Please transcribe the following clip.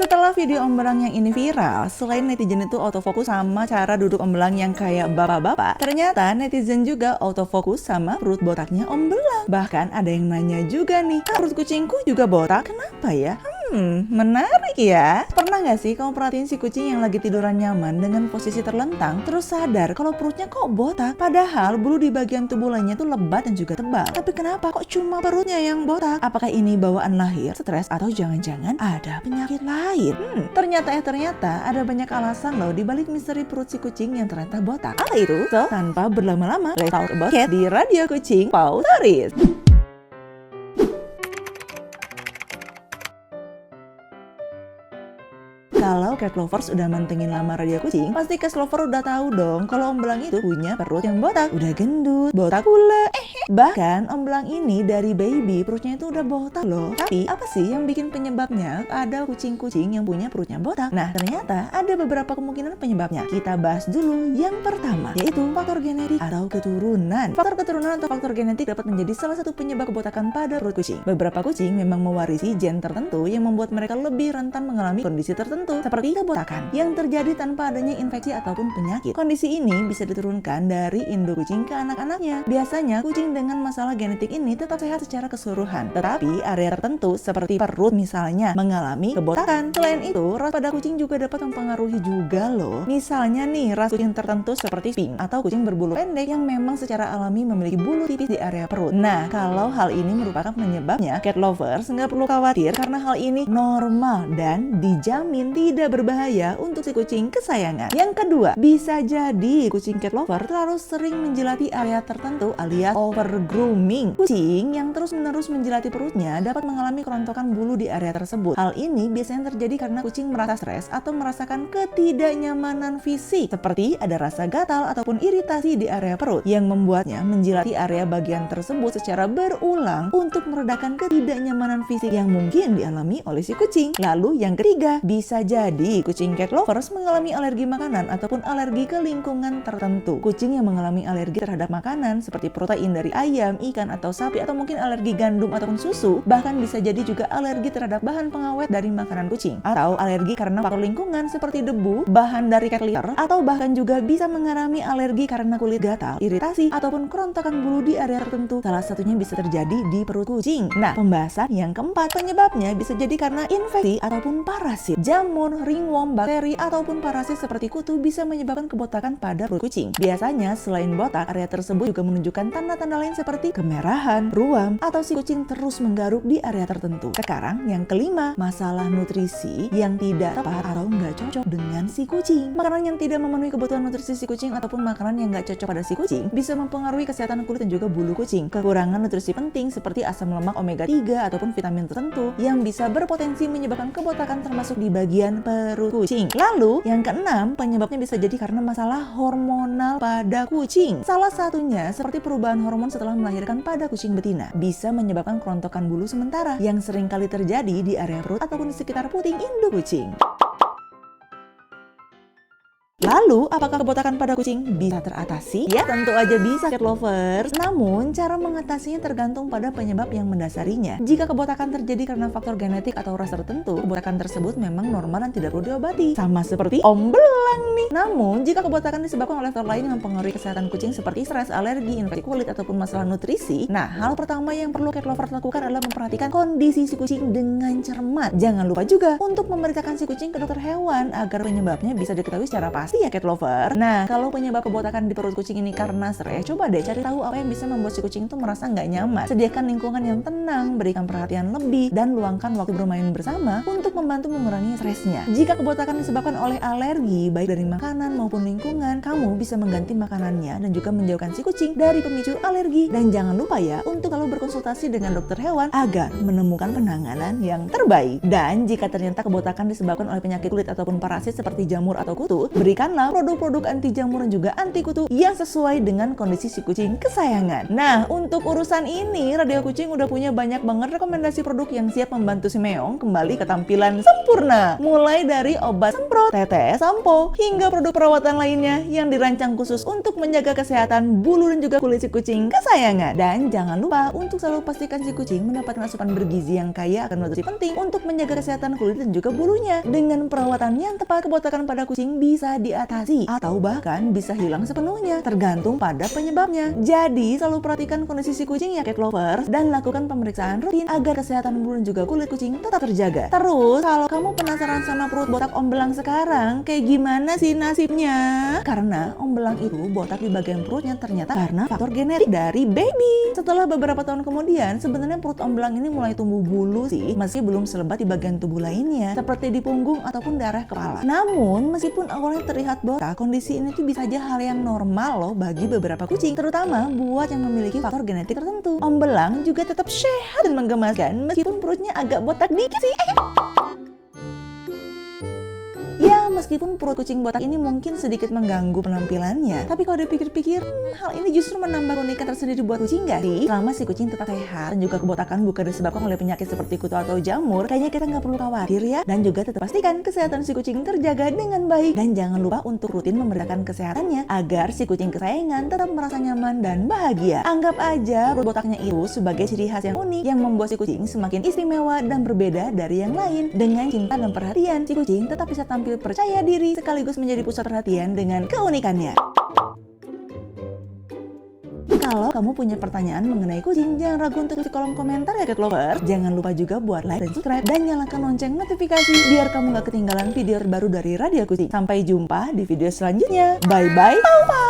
Setelah video ombelang yang ini viral, selain netizen itu autofokus sama cara duduk ombelang yang kayak bapak-bapak, ternyata netizen juga autofokus sama perut botaknya ombelang. Bahkan ada yang nanya juga nih, perut kucingku juga botak, kenapa ya? Menarik ya. Pernah gak sih kamu perhatiin si kucing yang lagi tiduran nyaman dengan posisi terlentang, terus sadar kalau perutnya kok botak? Padahal bulu di bagian tubuh lainnya tuh lebat dan juga tebal. Tapi kenapa kok cuma perutnya yang botak? Apakah ini bawaan lahir, stres, atau jangan-jangan ada penyakit lain? Ternyata ada banyak alasan loh dibalik misteri perut si kucing yang ternyata botak. Apa itu? So, tanpa berlama-lama, let's talk about cat di Radio Kucing Paul Taris. Kalau cat lovers udah mantengin lama Radio Kucing, pasti cat lover udah tahu dong kalau ombelang itu punya perut yang botak, udah gendut, botak pula. Bahkan ombelang ini dari baby perutnya itu udah botak loh. Tapi apa sih yang bikin penyebabnya ada kucing-kucing yang punya perutnya botak? Nah, ternyata ada beberapa kemungkinan penyebabnya. Kita bahas dulu yang pertama, yaitu faktor genetik atau keturunan. Faktor keturunan atau faktor genetik dapat menjadi salah satu penyebab kebotakan pada perut kucing. Beberapa kucing memang mewarisi gen tertentu yang membuat mereka lebih rentan mengalami kondisi tertentu seperti kebotakan yang terjadi tanpa adanya infeksi ataupun penyakit. Kondisi ini bisa diturunkan dari induk kucing ke anak-anaknya. Biasanya kucing dengan masalah genetik ini tetap sehat secara keseluruhan, tetapi area tertentu seperti perut misalnya mengalami kebotakan. Selain itu, ras pada kucing juga dapat mempengaruhi juga loh. Misalnya nih, ras kucing tertentu seperti Sphinx atau kucing berbulu pendek yang memang secara alami memiliki bulu tipis di area perut. Nah, kalau hal ini merupakan penyebabnya, cat lovers nggak perlu khawatir karena hal ini normal dan dijamin tidak berbahaya untuk si kucing kesayangan. Yang kedua, bisa jadi kucing cat lover terlalu sering menjilati area tertentu alias over grooming. Kucing yang terus-menerus menjilati perutnya dapat mengalami kerontokan bulu di area tersebut. Hal ini biasanya terjadi karena kucing merasa stres atau merasakan ketidaknyamanan fisik, seperti ada rasa gatal ataupun iritasi di area perut yang membuatnya menjilati area bagian tersebut secara berulang untuk meredakan ketidaknyamanan fisik yang mungkin dialami oleh si kucing. Lalu yang ketiga, bisa jadi kucing cat lovers mengalami alergi makanan ataupun alergi ke lingkungan tertentu. Kucing yang mengalami alergi terhadap makanan seperti protein dari ayam, ikan, atau sapi, atau mungkin alergi gandum ataupun susu, bahkan bisa jadi juga alergi terhadap bahan pengawet dari makanan kucing, atau alergi karena faktor lingkungan seperti debu, bahan dari cat litter, atau bahkan juga bisa mengalami alergi karena kulit gatal, iritasi, ataupun kerontokan bulu di area tertentu. Salah satunya bisa terjadi di perut kucing. Nah, pembahasan yang keempat, penyebabnya bisa jadi karena infeksi ataupun parasit. Jamur, ringworm, bakteri, ataupun parasit seperti kutu bisa menyebabkan kebotakan pada perut kucing. Biasanya selain botak, area tersebut juga menunjukkan tanda-tanda lain seperti kemerahan, ruam, atau si kucing terus menggaruk di area tertentu. Sekarang yang kelima, masalah nutrisi yang tidak tepat atau nggak cocok dengan si kucing. Makanan yang tidak memenuhi kebutuhan nutrisi si kucing ataupun makanan yang nggak cocok pada si kucing bisa mempengaruhi kesehatan kulit dan juga bulu kucing. Kekurangan nutrisi penting seperti asam lemak omega 3 ataupun vitamin tertentu yang bisa berpotensi menyebabkan kebotakan termasuk di bagian perut kucing. Lalu yang keenam, penyebabnya bisa jadi karena masalah hormonal pada kucing. Salah satunya seperti perubahan hormon setelah melahirkan pada kucing betina bisa menyebabkan kerontokan bulu sementara yang sering kali terjadi di area perut ataupun di sekitar puting induk kucing. Lalu, apakah kebotakan pada kucing bisa teratasi? Ya, tentu aja bisa, cat lovers. Namun, cara mengatasinya tergantung pada penyebab yang mendasarinya. Jika kebotakan terjadi karena faktor genetik atau ras tertentu, kebotakan tersebut memang normal dan tidak perlu diobati. Sama seperti ombelang nih. Namun, jika kebotakan disebabkan oleh faktor lain yang mempengaruhi kesehatan kucing seperti stres, alergi, infeksi kulit, ataupun masalah nutrisi, nah, hal pertama yang perlu cat lovers lakukan adalah memperhatikan kondisi si kucing dengan cermat. Jangan lupa juga untuk memeriksakan si kucing ke dokter hewan agar penyebabnya bisa diketahui secara pasti ya cat lover. Nah, kalau penyebab kebotakan di perut kucing ini karena stres, coba deh cari tahu apa yang bisa membuat si kucing itu merasa nggak nyaman. Sediakan lingkungan yang tenang, berikan perhatian lebih, dan luangkan waktu bermain bersama untuk membantu mengurangi stresnya. Jika kebotakan disebabkan oleh alergi, baik dari makanan maupun lingkungan, kamu bisa mengganti makanannya dan juga menjauhkan si kucing dari pemicu alergi. Dan jangan lupa ya, untuk selalu berkonsultasi dengan dokter hewan agar menemukan penanganan yang terbaik. Dan jika ternyata kebotakan disebabkan oleh penyakit kulit ataupun parasit seperti jamur atau kutu, berikan Pilihkanlah produk-produk anti jamur dan juga anti kutu yang sesuai dengan kondisi si kucing kesayangan. Nah, untuk urusan ini Radio Kucing udah punya banyak banget rekomendasi produk yang siap membantu si meong kembali ke tampilan sempurna. Mulai dari obat semprot, tetes, sampo, hingga produk perawatan lainnya yang dirancang khusus untuk menjaga kesehatan bulu dan juga kulit si kucing kesayangan. Dan jangan lupa untuk selalu pastikan si kucing mendapatkan asupan bergizi yang kaya akan nutrisi penting untuk menjaga kesehatan kulit dan juga bulunya. Dengan perawatan yang tepat, kebotakan pada kucing bisa diatasi atau bahkan bisa hilang sepenuhnya, tergantung pada penyebabnya. Jadi selalu perhatikan kondisi si kucing ya cat lovers, dan lakukan pemeriksaan rutin agar kesehatan bulu dan juga kulit kucing tetap terjaga. Terus kalau kamu penasaran sama perut botak Om Belang sekarang, kayak gimana sih nasibnya? Karena Om Belang itu botak di bagian perutnya ternyata karena faktor genetik dari baby. Setelah beberapa tahun kemudian, sebenarnya perut Om Belang ini mulai tumbuh bulu sih, meski belum selebat di bagian tubuh lainnya, seperti di punggung ataupun daerah kepala. Namun, meskipun awalnya terlihat botak, kondisi ini tuh bisa aja hal yang normal loh bagi beberapa kucing, terutama buat yang memiliki faktor genetik tertentu. Om Belang juga tetap sehat dan menggemaskan meskipun perutnya agak botak dikit sih. Ya, meskipun perut kucing botak ini mungkin sedikit mengganggu penampilannya, tapi kalau dipikir-pikir, hal ini justru menambah keunikan tersendiri buat kucing gak sih? Selama si kucing tetap sehat dan juga kebotakan bukan disebabkan oleh penyakit seperti kutu atau jamur, kayaknya kita nggak perlu khawatir ya. Dan juga tetap pastikan kesehatan si kucing terjaga dengan baik. Dan jangan lupa untuk rutin memeriksakan kesehatannya agar si kucing kesayangan tetap merasa nyaman dan bahagia. Anggap aja perut botaknya itu sebagai ciri khas yang unik yang membuat si kucing semakin istimewa dan berbeda dari yang lain. Dengan cinta dan perhatian, si kucing tetap bisa tampil percaya diri sekaligus menjadi pusat perhatian dengan keunikannya. Kalau kamu punya pertanyaan mengenai kucing, jangan ragu untuk di kolom komentar ya cat lovers. Jangan lupa juga buat like dan subscribe dan nyalakan lonceng notifikasi biar kamu gak ketinggalan video terbaru dari Radio Kucing. Sampai jumpa di video selanjutnya. Bye bye.